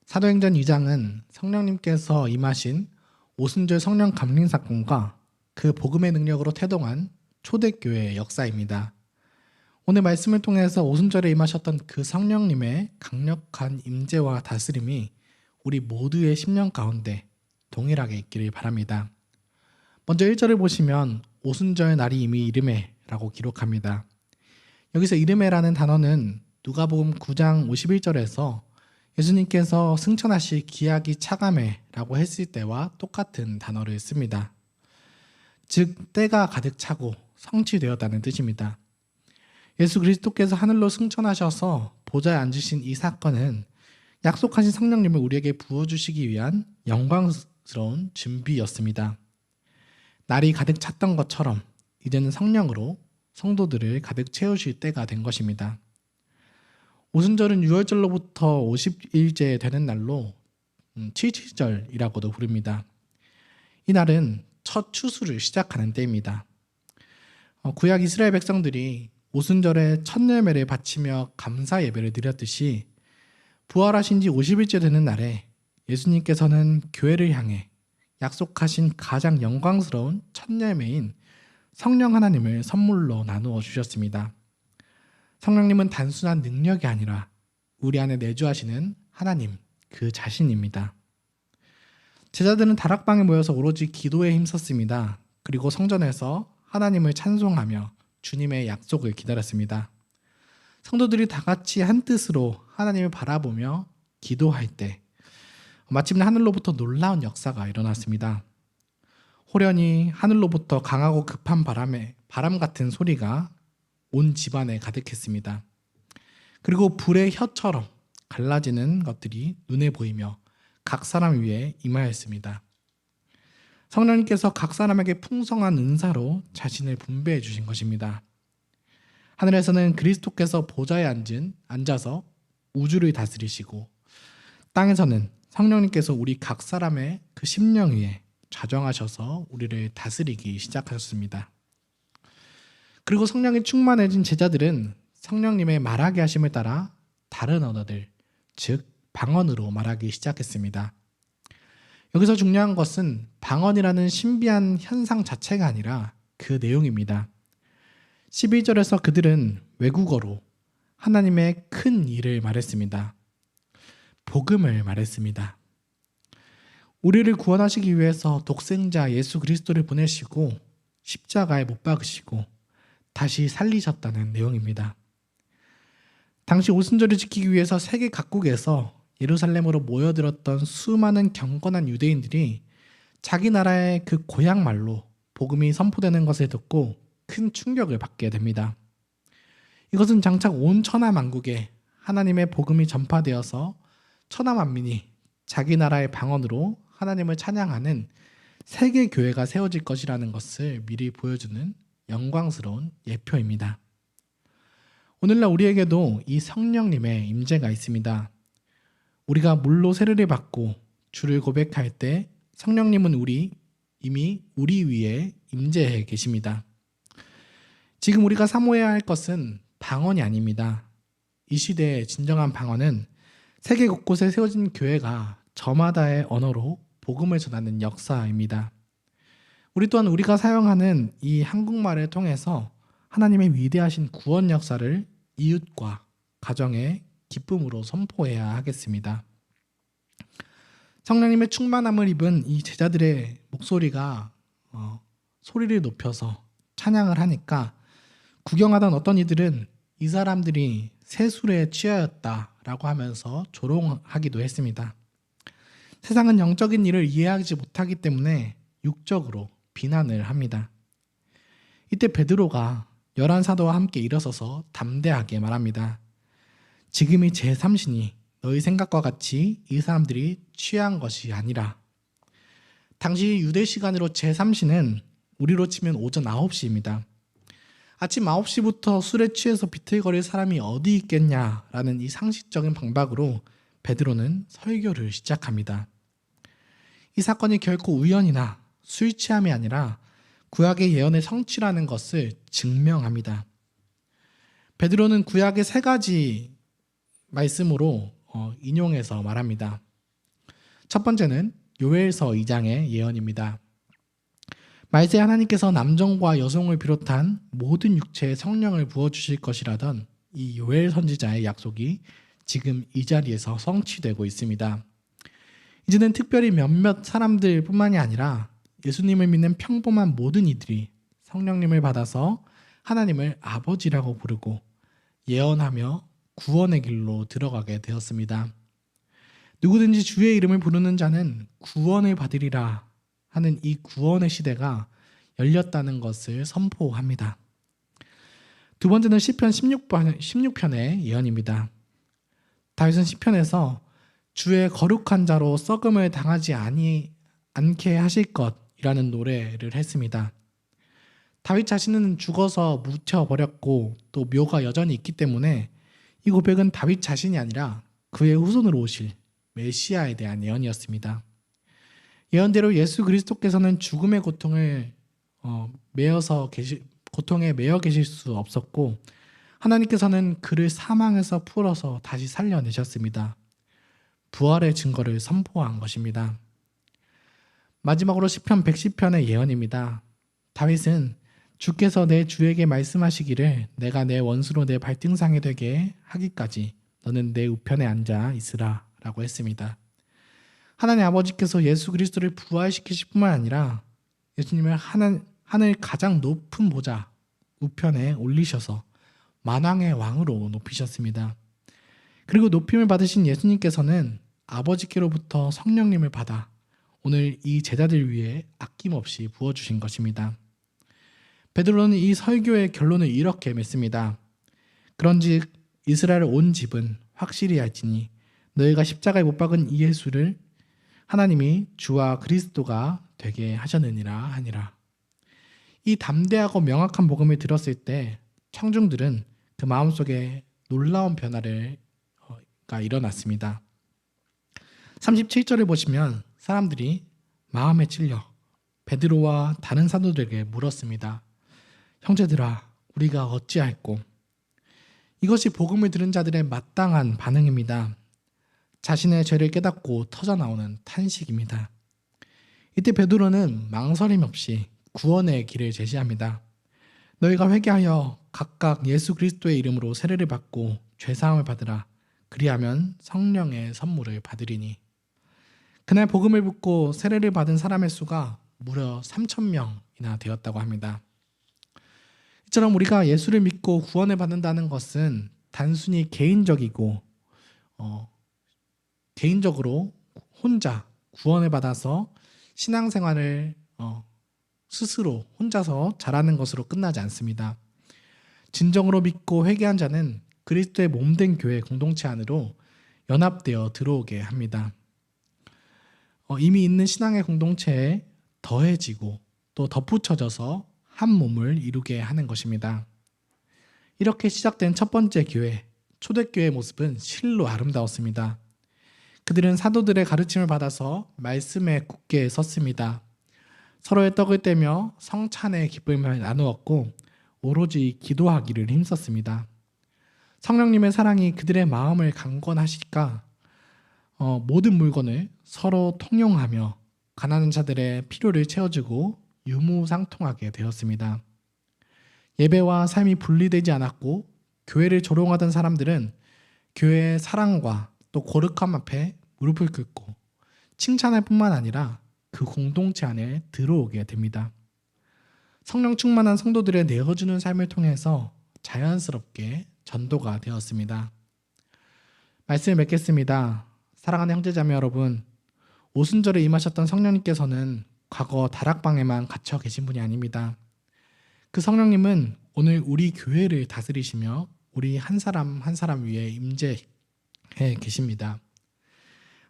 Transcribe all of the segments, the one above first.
사도행전 2장은 성령님께서 임하신 오순절 성령 감림 사건과 그 복음의 능력으로 태동한 초대교회의 역사입니다. 오늘 말씀을 통해서 오순절에 임하셨던 그 성령님의 강력한 임재와 다스림이 우리 모두의 심령 가운데 동일하게 있기를 바랍니다. 먼저 1절을 보시면 오순절 날이 이미 이르매 라고 기록합니다. 여기서 이르매라는 단어는 누가복음 9장 51절에서 예수님께서 승천하실 기약이 차가매 라고 했을 때와 똑같은 단어를 씁니다. 즉 때가 가득 차고 성취되었다는 뜻입니다. 예수 그리스도께서 하늘로 승천하셔서 보좌에 앉으신 이 사건은 약속하신 성령님을 우리에게 부어주시기 위한 영광스러운 준비였습니다. 날이 가득 찼던 것처럼 이제는 성령으로 성도들을 가득 채우실 때가 된 것입니다. 오순절은 6월절로부터 50일째 되는 날로 칠칠절이라고도 부릅니다. 이 날은 첫 추수를 시작하는 때입니다. 구약 이스라엘 백성들이 오순절에 첫 열매를 바치며 감사 예배를 드렸듯이 부활하신 지 50일째 되는 날에 예수님께서는 교회를 향해 약속하신 가장 영광스러운 첫 열매인 성령 하나님을 선물로 나누어 주셨습니다. 성령님은 단순한 능력이 아니라 우리 안에 내주하시는 하나님 그 자신입니다. 제자들은 다락방에 모여서 오로지 기도에 힘썼습니다. 그리고 성전에서 하나님을 찬송하며 주님의 약속을 기다렸습니다. 성도들이 다 같이 한 뜻으로 하나님을 바라보며 기도할 때 마침내 하늘로부터 놀라운 역사가 일어났습니다. 호련히 하늘로부터 강하고 급한 바람 같은 소리가 온 집안에 가득했습니다. 그리고 불의 혀처럼 갈라지는 것들이 눈에 보이며 각 사람 위에 임하였습니다. 성령님께서 각 사람에게 풍성한 은사로 자신을 분배해 주신 것입니다. 하늘에서는 그리스도께서 보좌에 앉아서 우주를 다스리시고 땅에서는 성령님께서 우리 각 사람의 그 심령 위에 좌정하셔서 우리를 다스리기 시작하셨습니다. 그리고 성령이 충만해진 제자들은 성령님의 말하게 하심을 따라 다른 언어들, 즉 방언으로 말하기 시작했습니다. 여기서 중요한 것은 방언이라는 신비한 현상 자체가 아니라 그 내용입니다. 11절에서 그들은 외국어로 하나님의 큰 일을 말했습니다. 복음을 말했습니다. 우리를 구원하시기 위해서 독생자 예수 그리스도를 보내시고 십자가에 못 박으시고 다시 살리셨다는 내용입니다. 당시 오순절을 지키기 위해서 세계 각국에서 예루살렘으로 모여들었던 수많은 경건한 유대인들이 자기 나라의 그 고향 말로 복음이 선포되는 것을 듣고 큰 충격을 받게 됩니다. 이것은 장차 온 천하 만국에 하나님의 복음이 전파되어서 천하 만민이 자기 나라의 방언으로 하나님을 찬양하는 세계 교회가 세워질 것이라는 것을 미리 보여주는 영광스러운 예표입니다. 오늘날 우리에게도 이 성령님의 임재가 있습니다. 우리가 물로 세례를 받고 주를 고백할 때 성령님은 이미 우리 위에 임재해 계십니다. 지금 우리가 사모해야 할 것은 방언이 아닙니다. 이 시대의 진정한 방언은 세계 곳곳에 세워진 교회가 저마다의 언어로 복음을 전하는 역사입니다. 우리 또한 우리가 사용하는 이 한국말을 통해서 하나님의 위대하신 구원 역사를 이웃과 가정에 기쁨으로 선포해야 하겠습니다. 성령님의 충만함을 입은 이 제자들의 목소리가 소리를 높여서 찬양을 하니까 구경하던 어떤 이들은 이 사람들이 세술에 취하였다라고 하면서 조롱하기도 했습니다. 세상은 영적인 일을 이해하지 못하기 때문에 육적으로 비난을 합니다. 이때 베드로가 11사도와 함께 일어서서 담대하게 말합니다. 지금이 제3시니 너희 생각과 같이 이 사람들이 취한 것이 아니라. 당시 유대 시간으로 제3시는 우리로 치면 오전 9시입니다. 아침 9시부터 술에 취해서 비틀거릴 사람이 어디 있겠냐라는 이 상식적인 방박으로 베드로는 설교를 시작합니다. 이 사건이 결코 우연이나 술 취함이 아니라 구약의 예언의 성취라는 것을 증명합니다. 베드로는 구약의 3가지 말씀으로 인용해서 말합니다. 첫 번째는 요엘서 2장의 예언입니다. 말세 하나님께서 남종과 여성을 비롯한 모든 육체에 성령을 부어주실 것이라던 이 요엘 선지자의 약속이 지금 이 자리에서 성취되고 있습니다. 이제는 특별히 몇몇 사람들 뿐만이 아니라 예수님을 믿는 평범한 모든 이들이 성령님을 받아서 하나님을 아버지라고 부르고 예언하며 구원의 길로 들어가게 되었습니다. 누구든지 주의 이름을 부르는 자는 구원을 받으리라 하는 이 구원의 시대가 열렸다는 것을 선포합니다. 두 번째는 시편 16편의 예언입니다. 다윗은 시편에서 주의 거룩한 자로 썩음을 당하지 않게 하실 것이라는 노래를 했습니다. 다윗 자신은 죽어서 묻혀버렸고 또 묘가 여전히 있기 때문에 이 고백은 다윗 자신이 아니라 그의 후손으로 오실 메시아에 대한 예언이었습니다. 예언대로 예수 그리스도께서는 죽음의 고통에 매여 계실 수 없었고 하나님께서는 그를 사망에서 풀어서 다시 살려내셨습니다. 부활의 증거를 선포한 것입니다. 마지막으로 시편 110편의 예언입니다. 다윗은 주께서 내 주에게 말씀하시기를 내가 내 원수로 내 발등상이 되게 하기까지 너는 내 우편에 앉아 있으라 라고 했습니다. 하나님 아버지께서 예수 그리스도를 부활시키실 뿐만 아니라 예수님을 하늘 가장 높은 보좌 우편에 올리셔서 만왕의 왕으로 높이셨습니다. 그리고 높임을 받으신 예수님께서는 아버지께로부터 성령님을 받아 오늘 이 제자들 위해 아낌없이 부어주신 것입니다. 베드로는 이 설교의 결론을 이렇게 맺습니다. 그런즉 이스라엘 온 집은 확실히 알지니 너희가 십자가에 못 박은 이 예수를 하나님이 주와 그리스도가 되게 하셨느니라 하니라. 이 담대하고 명확한 복음을 들었을 때 청중들은 그 마음속에 놀라운 변화가 일어났습니다. 37절을 보시면 사람들이 마음에 찔려 베드로와 다른 사도들에게 물었습니다. 형제들아, 우리가 어찌할꼬? 이것이 복음을 들은 자들의 마땅한 반응입니다. 자신의 죄를 깨닫고 터져나오는 탄식입니다. 이때 베드로는 망설임 없이 구원의 길을 제시합니다. 너희가 회개하여 각각 예수 그리스도의 이름으로 세례를 받고 죄사함을 받으라. 그리하면 성령의 선물을 받으리니. 그날 복음을 듣고 세례를 받은 사람의 수가 무려 3,000명이나 되었다고 합니다. 이처럼 우리가 예수를 믿고 구원을 받는다는 것은 단순히 개인적으로 혼자 구원을 받아서 신앙생활을 스스로 혼자서 잘하는 것으로 끝나지 않습니다. 진정으로 믿고 회개한 자는 그리스도의 몸된 교회 공동체 안으로 연합되어 들어오게 합니다. 이미 있는 신앙의 공동체에 더해지고 또 덧붙여져서 한 몸을 이루게 하는 것입니다. 이렇게 시작된 첫 번째 교회, 초대교회의 모습은 실로 아름다웠습니다. 그들은 사도들의 가르침을 받아서 말씀에 굳게 섰습니다. 서로의 떡을 떼며 성찬의 기쁨을 나누었고 오로지 기도하기를 힘썼습니다. 성령님의 사랑이 그들의 마음을 강건하시니까 모든 물건을 서로 통용하며 가난한 자들의 필요를 채워주고 유무상통하게 되었습니다. 예배와 삶이 분리되지 않았고 교회를 조롱하던 사람들은 교회의 사랑과 또 거룩함 앞에 무릎을 꿇고 칭찬할 뿐만 아니라 그 공동체 안에 들어오게 됩니다. 성령 충만한 성도들의 내어주는 삶을 통해서 자연스럽게 전도가 되었습니다. 말씀을 맺겠습니다. 사랑하는 형제자매 여러분, 오순절에 임하셨던 성령님께서는 과거 다락방에만 갇혀 계신 분이 아닙니다. 그 성령님은 오늘 우리 교회를 다스리시며 우리 한 사람 한 사람 위에 임재해 계십니다.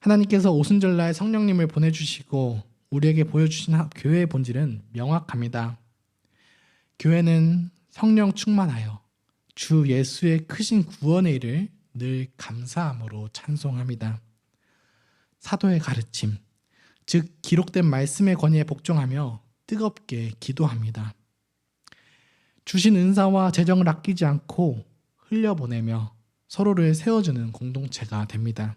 하나님께서 오순절날 성령님을 보내주시고 우리에게 보여주신 교회의 본질은 명확합니다. 교회는 성령 충만하여 주 예수의 크신 구원의 일을 늘 감사함으로 찬송합니다. 사도의 가르침, 즉 기록된 말씀의 권위에 복종하며 뜨겁게 기도합니다. 주신 은사와 재정을 아끼지 않고 흘려보내며 서로를 세워주는 공동체가 됩니다.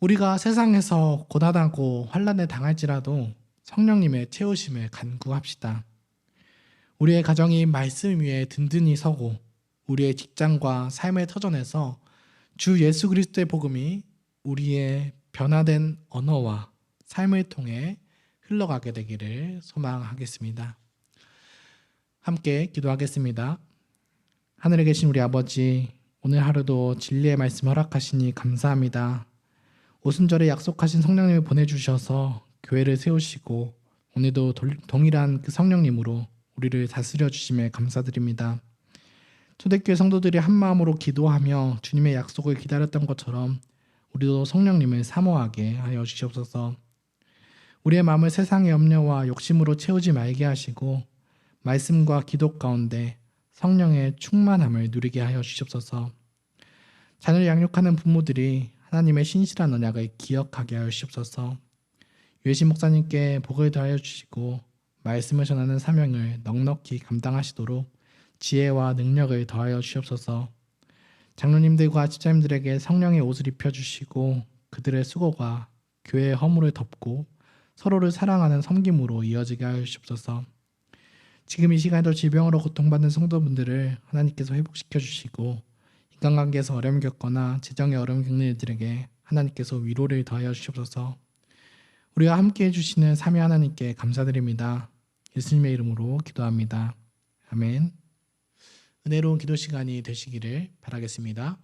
우리가 세상에서 고난하고 환난에 당할지라도 성령님의 채우심을 간구합시다. 우리의 가정이 말씀 위에 든든히 서고 우리의 직장과 삶의 터전에서 주 예수 그리스도의 복음이 우리의 변화된 언어와 삶을 통해 흘러가게 되기를 소망하겠습니다. 함께 기도하겠습니다. 하늘에 계신 우리 아버지, 오늘 하루도 진리의 말씀 허락하시니 감사합니다. 오순절에 약속하신 성령님을 보내주셔서 교회를 세우시고 오늘도 동일한 그 성령님으로 우리를 다스려 주심에 감사드립니다. 초대교회 성도들이 한마음으로 기도하며 주님의 약속을 기다렸던 것처럼 우리도 성령님을 사모하게 하여 주시옵소서. 우리의 마음을 세상의 염려와 욕심으로 채우지 말게 하시고 말씀과 기도 가운데 성령의 충만함을 누리게 하여 주시옵소서. 자녀를 양육하는 부모들이 하나님의 신실한 언약을 기억하게 하여 주시옵소서. 유해신 목사님께 복을 더하여 주시고 말씀을 전하는 사명을 넉넉히 감당하시도록 지혜와 능력을 더하여 주시옵소서. 장로님들과 집사님들에게 성령의 옷을 입혀주시고 그들의 수고가 교회의 허물을 덮고 서로를 사랑하는 섬김으로 이어지게 하여 주시옵소서. 지금 이 시간에도 질병으로 고통받는 성도분들을 하나님께서 회복시켜 주시고 인간관계에서 어려움을 겪거나 재정의 어려움을 겪는 이들에게 하나님께서 위로를 더하여 주시옵소서. 우리와 함께 해주시는 삼위 하나님께 감사드립니다. 예수님의 이름으로 기도합니다. 아멘. 은혜로운 기도 시간이 되시기를 바라겠습니다.